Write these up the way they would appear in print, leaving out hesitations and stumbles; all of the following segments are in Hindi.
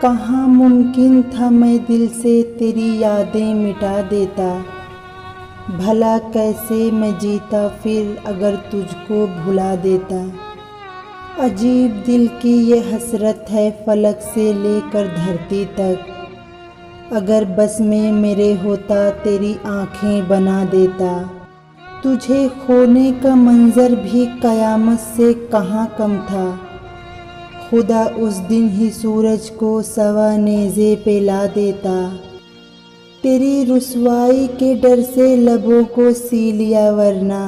कहाँ मुमकिन था मैं दिल से तेरी यादें मिटा देता। भला कैसे मैं जीता फिर अगर तुझको भुला देता। अजीब दिल की ये हसरत है फलक से लेकर धरती तक। अगर बस में मेरे होता तेरी आँखें बना देता। तुझे खोने का मंजर भी कयामत से कहाँ कम था। खुदा उस दिन ही सूरज को सवा नेज़े पे ला देता। तेरी रुसवाई के डर से लबों को सी लिया वरना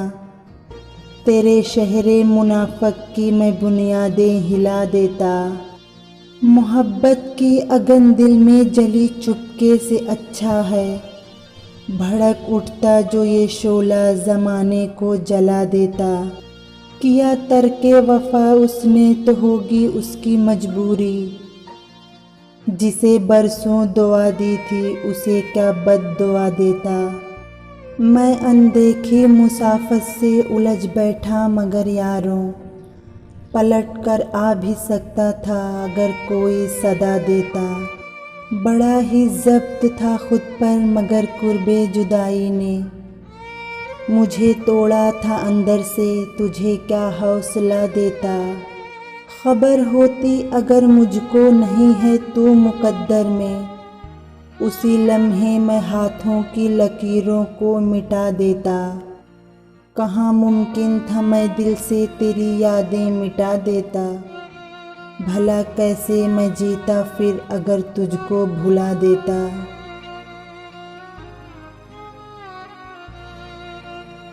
तेरे शहरे मुनाफक की मैं बुनियादें हिला देता। मोहब्बत की अगन दिल में जली चुपके से अच्छा है भड़क उठता जो ये शोला ज़माने को जला देता। किया तर्के वफ़ा उसने तो होगी उसकी मजबूरी। जिसे बरसों दुआ दी थी उसे क्या बद्दुआ देता। मैं अनदेखी मुसाफत से उलझ बैठा मगर यारों पलट कर आ भी सकता था अगर कोई सदा देता। बड़ा ही ज़ब्त था खुद पर मगर कुर्बे जुदाई ने मुझे तोड़ा था अंदर से तुझे क्या हौसला देता। खबर होती अगर मुझको नहीं है तू मुकद्दर में उसी लम्हे मैं हाथों की लकीरों को मिटा देता। कहाँ मुमकिन था मैं दिल से तेरी यादें मिटा देता। भला कैसे मैं जीता फिर अगर तुझको भुला देता।